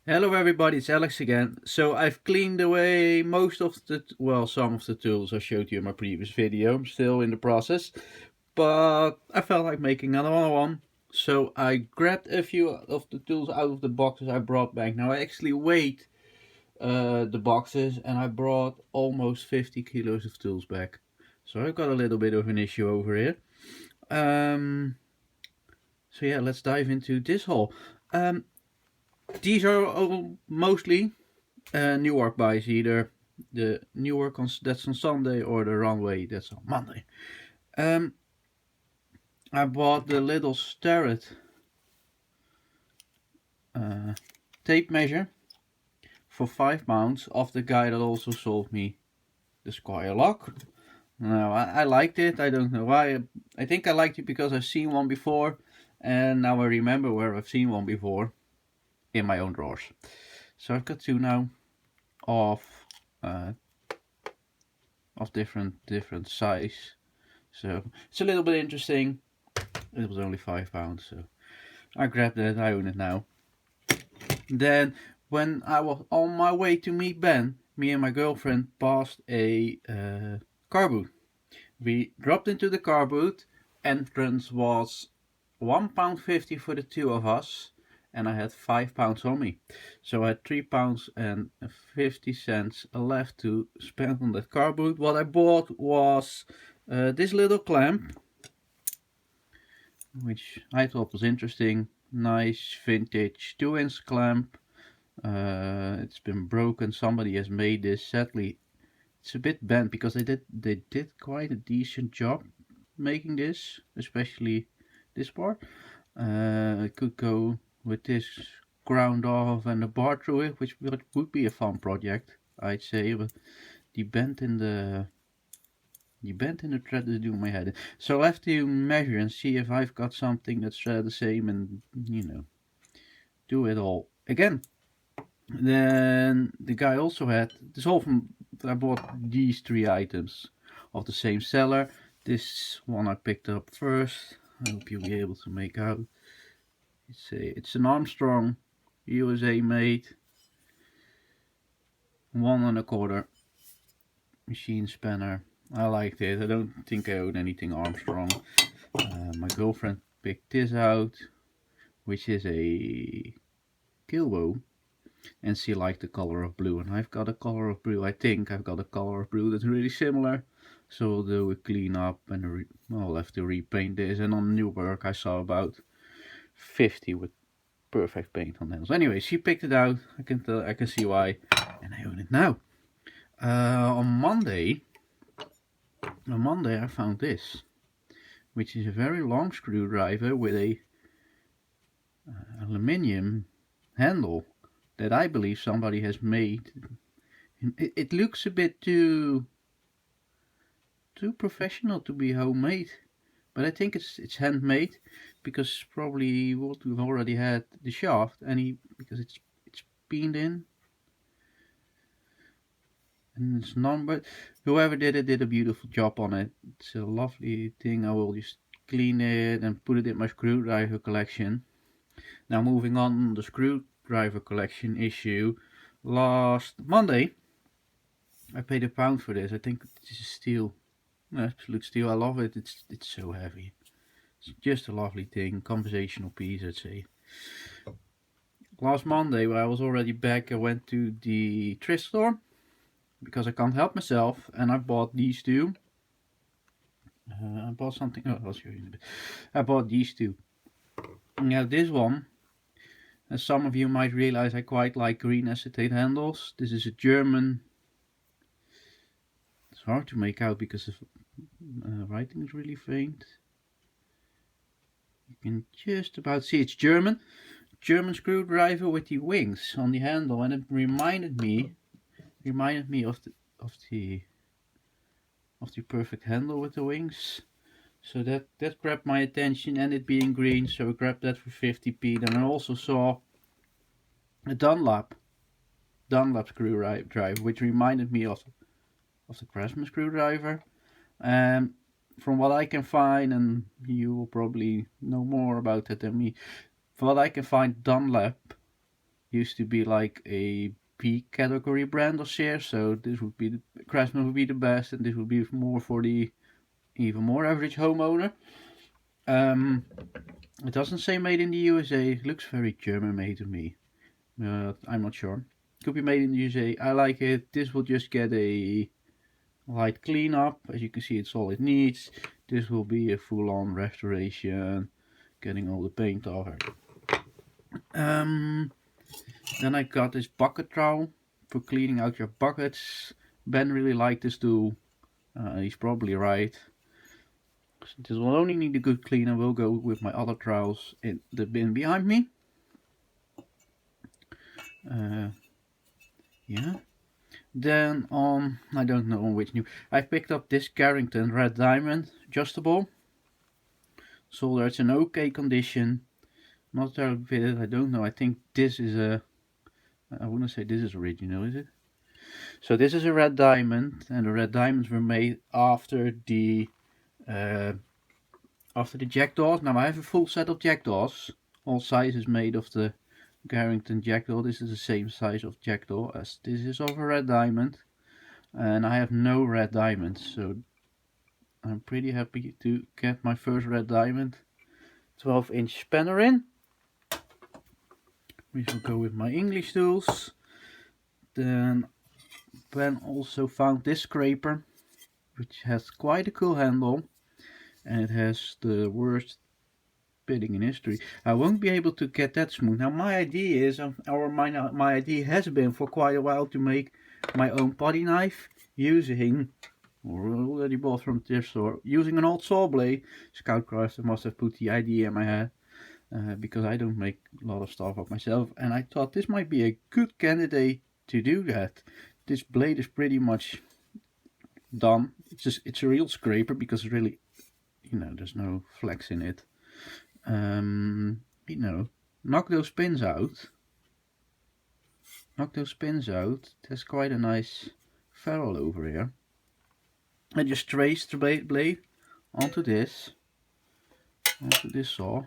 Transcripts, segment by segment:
Hello everybody, it's Alex again. So I've cleaned away most of some of the tools I showed you in my previous video. I'm still in the process, but I felt like making another one. So I grabbed a few of the tools out of the boxes I brought back. Now I actually weighed the boxes and I brought almost 50 kilos of tools back. So I've got a little bit of an issue over here. So yeah, let's dive into this haul. These are mostly Newark buys, either the Newark that's on Sunday or the runway that's on Monday. I bought the little Starrett tape measure for £5 off the guy that also sold me the Squire lock. Now I liked it. I don't know why. I think I liked it because I've seen one before, and now I remember where I've seen one before in my own drawers. So I've got two now of different size. So it's a little bit interesting. It was only £5, so I grabbed it. I own it now. Then when I was on my way to meet Ben, me and my girlfriend passed a car boot. We dropped into the car boot. Entrance was £1.50 for the two of us, and I had £5 on me. So I had £3.50 left to spend on that car boot. What I bought was this little clamp, which I thought was interesting. Nice vintage 2-inch clamp. It's been broken. Somebody has made this. Sadly, it's a bit bent because they did quite a decent job making this, especially this part. It could go with this ground off and a bar through it, which would be a fun project, I'd say. But the bent in the thread is doing my head in. So I'll have to measure and see if I've got something that's the same, and do it all again. Then the guy also had this whole I bought these three items of the same seller. This one I picked up first. I hope you'll be able to make out. It's an Armstrong USA made 1¼ machine spanner. I liked it. I don't think I own anything Armstrong. My girlfriend picked this out, which is a Kilbo, and she liked the color of blue, and I've got a color of blue. I think I've got a color of blue that's really similar. So we'll do a clean up, and I'll have to repaint this. And on Newark I saw about 50 with perfect paint on them. So anyway, she picked it out. I can see why, and I own it now. On Monday I found this, which is a very long screwdriver with a aluminium handle that I believe somebody has made. It looks a bit too professional to be homemade, but I think it's handmade, because probably we've already had the shaft, because it's peened in and it's numbered. Whoever did it did a beautiful job on it. It's a lovely thing. I will just clean it and put it in my screwdriver collection. Now moving on the screwdriver collection issue. Last Monday I paid £1 for this. I think this is steel, absolute steel. I love it. It's so heavy. It's just a lovely thing, conversational piece, I'd say. Last Monday, when I was already back, I went to the thrift store because I can't help myself, and I bought these two. I bought something. Oh, I'll show you in a bit. I bought these two. Now this one, as some of you might realize, I quite like green acetate handles. This is a German. It's hard to make out because the writing is really faint. You can just about see it's German screwdriver with the wings on the handle, and it reminded me of the perfect handle with the wings. So that grabbed my attention, and it being green, so I grabbed that for 50p. Then I also saw a Dunlop screwdriver, which reminded me of the Craftsman screwdriver. From what I can find, and you will probably know more about it than me, from what I can find, Dunlop used to be like a B category brand of shares, so this would be Craftsman would be the best, and this would be more for the even more average homeowner. It doesn't say made in the USA. It looks very German made to me. I'm not sure. Could be made in the USA. I like it. This will just get a light cleanup. As you can see, it's all it needs. This will be a full-on restoration, getting all the paint off it. Then I got this bucket trowel for cleaning out your buckets. Ben really liked this tool. He's probably right. This will only need a good cleaner. Will go with my other trowels in the bin behind me. Yeah. Then on, I don't know on which new, I picked up this Carrington Red Diamond adjustable. So it's in okay condition. Not terribly fitted, I don't know. I think this is a, I wouldn't say this is original, is it? So this is a red diamond, and the red diamonds were made after the jackdaws. Now I have a full set of jackdaws, all sizes made of the Carrington jackdaw. This is the same size of jackdaw as this is of a red diamond, and I have no red diamonds, so I'm pretty happy to get my first red diamond 12-inch spanner in, which will go with my English tools. Then Ben also found this scraper, which has quite a cool handle, and it has the worst pitting in history. I won't be able to get that smooth. Now my idea is, or my idea has been for quite a while, to make my own potty knife using, or already bought from the thrift store, using an old saw blade. Scoutcraft must have put the idea in my head, because I don't make a lot of stuff up myself, and I thought this might be a good candidate to do that. This blade is pretty much done. It's a real scraper, because really, you know, there's no flex in it. You know, knock those pins out. Knock those pins out. There's quite a nice ferrule over here. I just trace the blade onto this saw,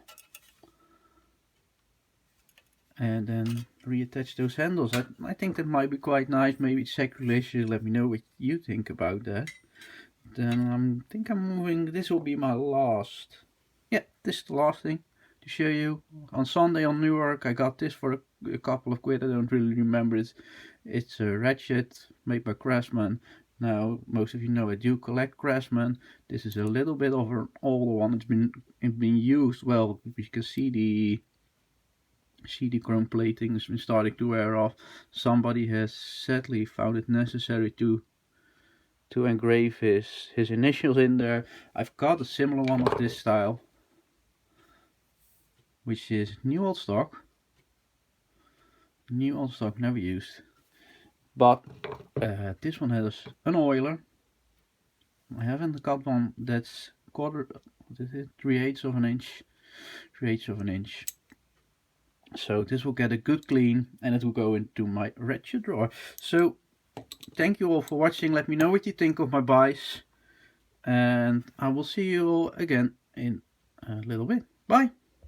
and then reattach those handles. I think that might be quite nice. Maybe it's sacrilegious. Let me know what you think about that. Then I think I'm moving. This will be my last. Yeah, this is the last thing to show you. On Sunday on Newark, I got this for a couple of quid. I don't really remember it. It's a ratchet made by Craftsman. Now, most of you know I do collect Craftsman. This is a little bit of an older one. It's been used well. You can see the chrome plating has been starting to wear off. Somebody has sadly found it necessary to engrave his initials in there. I've got a similar one of this style, which is new old stock, never used. But this one has an oiler. I haven't got one that's 3/8 of an inch. So this will get a good clean, and it will go into my ratchet drawer. So thank you all for watching. Let me know what you think of my buys, and I will see you all again in a little bit. Bye.